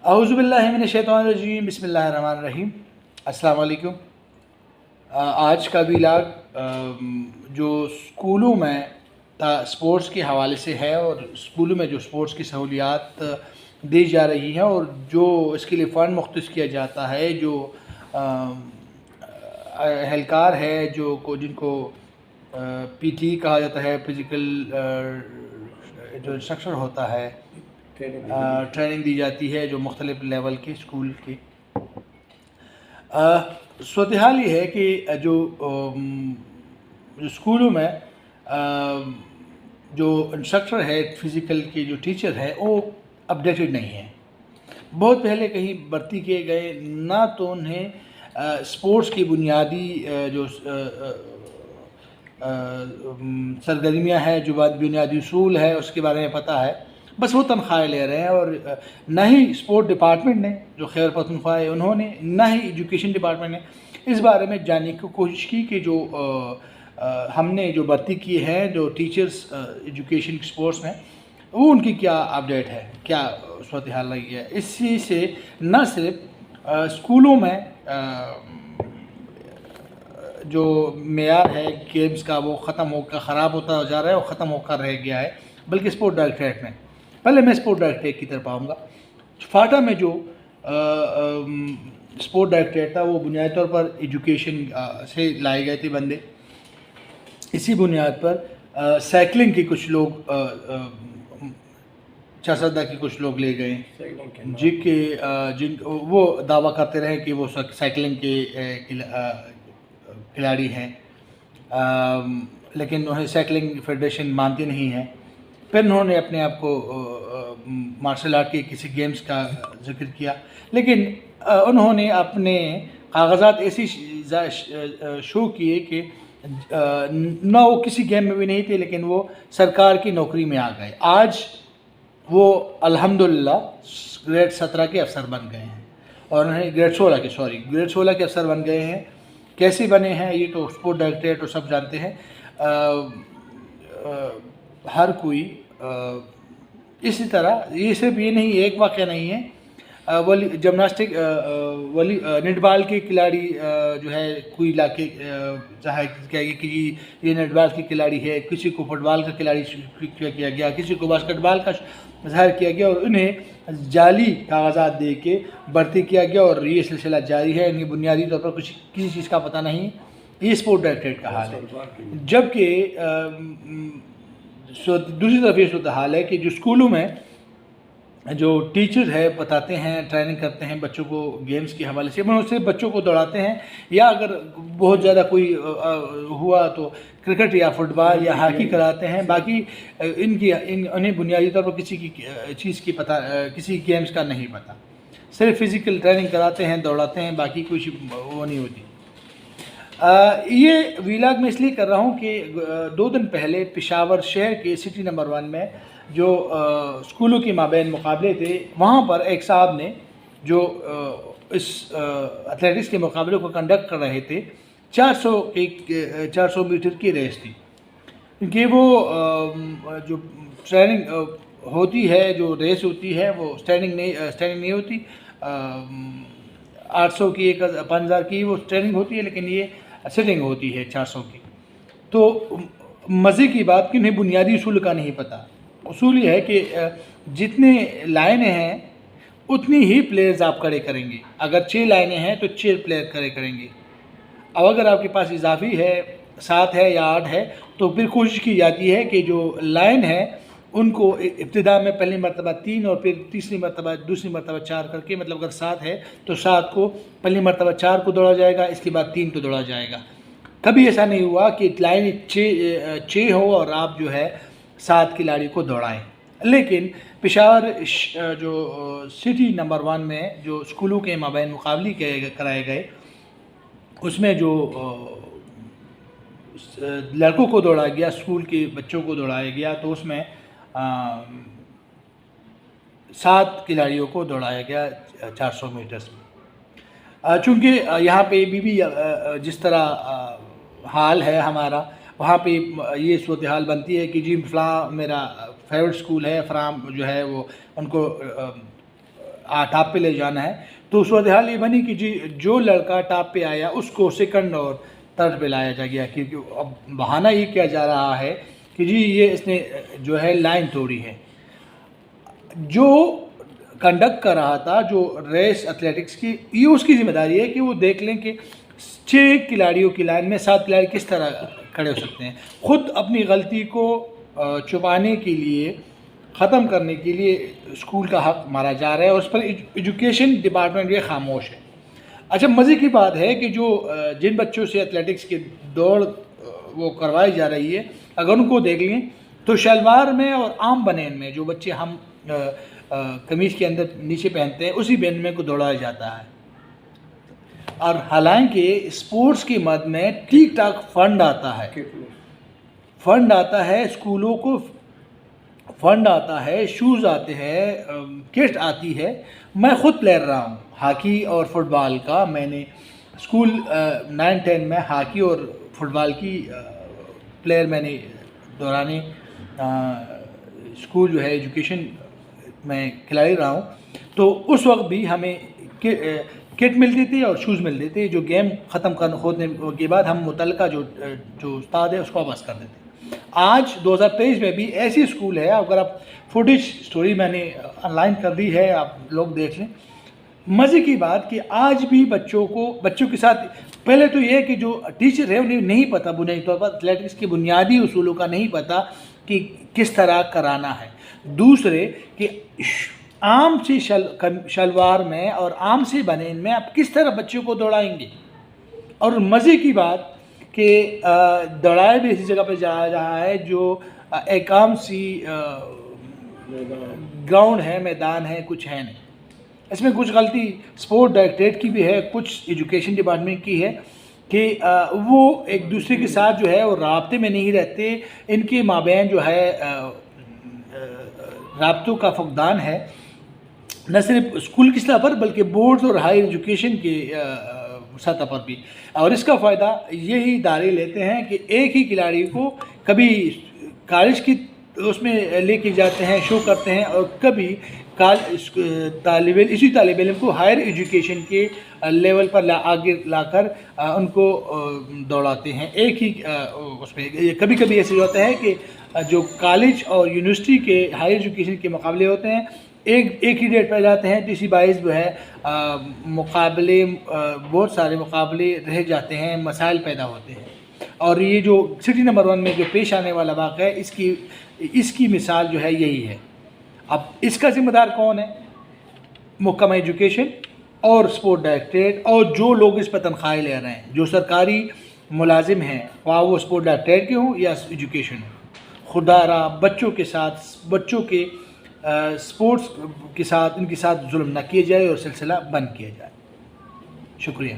اعوذ باللہ من الشیطان الرجیم، بسم اللہ الرحمن الرحیم۔ السلام علیکم۔ آج کا ویلاگ جو اسکولوں میں اسپورٹس کے حوالے سے ہے، اور اسکولوں میں جو اسپورٹس کی سہولیات دی جا رہی ہیں اور جو اس کے لیے فنڈ مختص کیا جاتا ہے، جو اہلکار ہے جن کو پی ٹی کہا جاتا ہے، فزیکل جو انسٹرکٹر ہوتا ہے، ٹریننگ دی جاتی ہے جو مختلف لیول کے اسکول کی۔ صورتحال یہ ہے کہ جو اسکولوں میں جو انسٹرکٹر ہے، فزیکل کے جو ٹیچر ہے، وہ اپڈیٹڈ نہیں ہیں۔ بہت پہلے کہیں بھرتی کیے گئے، نہ تو انہیں اسپورٹس کی بنیادی جو سرگرمیاں ہیں، جو بنیادی اصول ہے، اس کے بارے میں پتہ ہے۔ بس وہ تنخواہیں لے رہے ہیں، اور نہ ہی اسپورٹ ڈپارٹمنٹ نے، جو خیر پختونخوا ہے، انہوں نے، نہ ہی ایجوکیشن ڈپارٹمنٹ نے اس بارے میں جاننے کی کوشش کی کہ جو ہم نے جو بھرتی کی ہے، جو ٹیچرز ایجوکیشن اسپورٹس میں، وہ ان کی کیا اپڈیٹ ہے، کیا صورتحال رہی ہے۔ اسی سے نہ صرف اسکولوں میں جو معیار ہے گیمز کا، وہ ختم ہو کر خراب ہوتا جا رہا ہے اور ختم ہو کر رہ گیا ہے، بلکہ اسپورٹ ڈائریکٹریٹ میں، پہلے میں اسپورٹ ڈائریکٹریٹ کی طرف آؤں گا۔ فاٹا میں جو اسپورٹ ڈائریکٹریٹ تھا، وہ بنیادی طور پر ایجوکیشن سے لائے گئے تھے بندے۔ اسی بنیاد پر سائیکلنگ کے کچھ لوگ، چاسدہ کے کچھ لوگ لے گئے، جن وہ دعویٰ کرتے رہے کہ وہ سائیکلنگ کے کھلاڑی ہیں، لیکن انہیں سائیکلنگ فیڈریشن مانتی نہیں ہے۔ پھر انہوں نے اپنے آپ کو مارشل آرٹ کے کسی گیمز کا ذکر کیا، لیکن انہوں نے اپنے کاغذات ایسی شو کیے کہ نہ وہ کسی گیم میں بھی نہیں تھے، لیکن وہ سرکار کی نوکری میں آ گئے۔ آج وہ الحمدللہ گریڈ 17 کے افسر بن گئے ہیں، اور انہیں گریڈ 16 کے افسر بن گئے ہیں۔ کیسے بنے ہیں یہ تو اسپورٹ ڈائریکٹریٹ تو سب جانتے ہیں۔ ہر کوئی اسی طرح، یہ صرف یہ نہیں، ایک واقعہ نہیں ہے۔ جمناسٹک نیٹ بال کے کھلاڑی جو ہے، کوئی علاقے ظاہر کیا گیا کہ یہ نیٹ بال کی کھلاڑی ہے، کسی کو فٹ بال کا کھلاڑی کیا گیا، کسی کو باسکٹ بال کا ظاہر کیا گیا، اور انہیں جعلی کاغذات دے کے بھرتی کیا گیا، اور یہ سلسلہ جاری ہے۔ انہیں بنیادی طور پر کسی چیز کا پتہ نہیں۔ یہ اسپورٹ ڈائریکٹریٹ کا حال ہے۔ جبکہ دوسری طرف یہ صورتحال ہے کہ جو اسکولوں میں جو ٹیچر ہے بتاتے ہیں، ٹریننگ کرتے ہیں بچوں کو گیمز کے حوالے سے، وہ صرف بچوں کو دوڑاتے ہیں، یا اگر بہت زیادہ کوئی ہوا تو کرکٹ یا فٹ بال یا ہاکی کراتے ہیں۔ باقی انہیں بنیادی طور پر کسی کی چیز کی پتہ، کسی گیمز کا نہیں پتہ، صرف فزیکل ٹریننگ کراتے ہیں، دوڑاتے ہیں، باقی کچھ وہ نہیں ہوتی۔ یہ ویلاگ میں اس لیے کر رہا ہوں کہ 2 دن پہلے پشاور شہر کے سٹی نمبر 1 میں جو اسکولوں کے مابین مقابلے تھے، وہاں پر ایک صاحب نے جو اس ایتھلیٹکس کے مقابلے کو کنڈکٹ کر رہے تھے، 400 میٹر کی ریس تھی، کیونکہ وہ جو ٹریننگ ہوتی ہے، جو ریس ہوتی ہے، وہ اسٹینڈنگ نہیں ہوتی۔ 800 کی، 5000 کی وہ ٹریننگ ہوتی ہے، لیکن یہ سٹنگ ہوتی ہے 400 کی۔ تو مزے کی بات کہ انہیں بنیادی اصول کا نہیں پتہ۔ اصول یہ ہے کہ جتنے لائنیں ہیں اتنی ہی پلیئرز آپ کھڑے کریں گے۔ اگر 6 لائنیں ہیں تو 6 پلیئر کھڑے کریں گے۔ اب اگر آپ کے پاس اضافی ہے، 7 ہے یا 8 ہے، تو پھر کوشش کی جاتی ہے کہ جو لائن ہے ان کو ابتدا میں پہلی مرتبہ 3 اور پھر تیسری مرتبہ، دوسری مرتبہ 4 کر کے، مطلب اگر 7 ہے تو 7 کو پہلی مرتبہ 4 کو دوڑا جائے گا، اس کے بعد 3 کو دوڑا جائے گا۔ کبھی ایسا نہیں ہوا کہ لائن 6 ہو اور آپ جو ہے 7 کھلاڑی کو دوڑائیں۔ لیکن پشاور جو سٹی نمبر 1 میں جو اسکولوں کے مابین مقابلے کرائے گئے، اس میں جو لڑکوں کو دوڑایا گیا، اسکول کے بچوں کو دوڑایا گیا، تو اس میں 7 کھلاڑیوں کو دوڑایا گیا 400 میٹرز میں۔ چونکہ یہاں پہ بھی جس طرح حال ہے ہمارا، وہاں پہ یہ صورتحال بنتی ہے کہ جی فلاں میرا فیورٹ اسکول ہے، فلاں جو ہے وہ ان کو ٹاپ پہ لے جانا ہے، تو صورتحال یہ بنی کہ جی جو لڑکا ٹاپ پہ آیا اس کو سیکنڈ اور تھرڈ پہ لایا جا گیا، کیونکہ اب بہانہ یہ کیا جا رہا ہے کہ جی یہ اس نے جو ہے لائن توڑی ہے۔ جو کنڈکٹ کر رہا تھا جو ریس ایتھلیٹکس کی، یہ اس کی ذمہ داری ہے کہ وہ دیکھ لیں کہ 6 کھلاڑیوں کی لائن میں 7 کھلاڑی کس طرح کھڑے ہو سکتے ہیں۔ خود اپنی غلطی کو چھپانے کے لیے، ختم کرنے کے لیے اسکول کا حق مارا جا رہا ہے، اور اس پر ایجوکیشن ڈپارٹمنٹ یہ خاموش ہے۔ اچھا مزے کی بات ہے کہ جو جن بچوں سے ایتھلیٹکس کی دوڑ وہ کروائی جا رہی ہے، اگر ان کو دیکھ لیں تو شلوار میں اور عام بنین میں، جو بچے ہم قمیض کے اندر نیچے پہنتے ہیں، اسی بین میں کو دوڑایا جاتا ہے۔ اور حالانکہ اسپورٹس کی مد میں ٹھیک ٹھاک فنڈ آتا ہے اسکولوں کو، فنڈ آتا ہے، شوز آتے ہیں، کٹ آتی ہے۔ میں خود پلیئر رہا ہوں ہاکی اور فٹ بال کا، میں نے اسکول 9-10 میں ہاکی اور فٹ بال کی پلیئر میں نے دوران اسکول جو ہے ایجوکیشن میں کھلاڑی رہا ہوں۔ تو اس وقت بھی ہمیں کٹ ملتی تھی اور شوز ملتے تھے، جو گیم ختم ہونے کے بعد ہم متعلقہ جو استاد ہے اس کو واپس کر دیتے۔ آج 2023 میں بھی ایسی اسکول ہے، اگر آپ فوٹیج سٹوری میں نے آن لائن کر دی ہے، آپ لوگ دیکھ لیں۔ مزے کی بات کہ آج بھی بچوں کے ساتھ پہلے تو یہ ہے کہ جو ٹیچر ہے انہیں نہیں پتہ بنیادی طور پر ایتھلیٹکس کے بنیادی اصولوں کا نہیں پتہ کہ کس طرح کرانا ہے۔ دوسرے کہ عام سی شلوار میں اور عام سی بنین میں آپ کس طرح بچوں کو دوڑائیں گے۔ اور مزے کی بات کہ دوڑایا بھی اسی جگہ پہ جایا رہا ہے جو ایک عام سی گراؤنڈ ہے، میدان ہے، کچھ ہے نہیں۔ اس میں کچھ غلطی اسپورٹ ڈائریکٹریٹ کی بھی ہے، کچھ ایجوکیشن ڈپارٹمنٹ کی ہے کہ وہ ایک دوسرے کے ساتھ جو ہے وہ رابطے میں نہیں رہتے، ان کے مابین جو ہے رابطوں کا فقدان ہے، نہ صرف اسکول کی سطح پر بلکہ بورڈز اور ہائر ایجوکیشن کی سطح پر بھی۔ اور اس کا فائدہ یہی ادارے لیتے ہیں کہ ایک ہی کھلاڑی کو کبھی کالج کی اس میں لے کے جاتے ہیں، شو کرتے ہیں، اور کبھی اسی طالب علم کو ہائر ایجوکیشن کے لیول پر آگے لا کر ان کو دوڑاتے ہیں ایک ہی اس میں۔ کبھی کبھی ایسے ہوتا ہے کہ جو کالج اور یونیورسٹی کے ہائر ایجوکیشن کے مقابلے ہوتے ہیں ایک ہی ڈیٹ پہ جاتے ہیں، تو اسی باعث جو ہے مقابلے، بہت سارے مقابلے رہ جاتے ہیں، مسائل پیدا ہوتے ہیں۔ اور یہ جو سٹی نمبر 1 میں جو پیش آنے والا واقعہ ہے، اس کی مثال جو ہے یہی ہے۔ اب اس کا ذمہ دار کون ہے؟ محکمہ ایجوکیشن اور اسپورٹ ڈائریکٹریٹ، اور جو لوگ اس پہ تنخواہیں لے رہے ہیں، جو سرکاری ملازم ہیں، خواہ وہ اسپورٹ ڈائریکٹریٹ کے ہوں یا ایجوکیشن ہوں۔ خدا را بچوں کے اسپورٹس کے ساتھ ان کے ساتھ ظلم نہ کیا جائے اور سلسلہ بند کیا جائے۔ شکریہ۔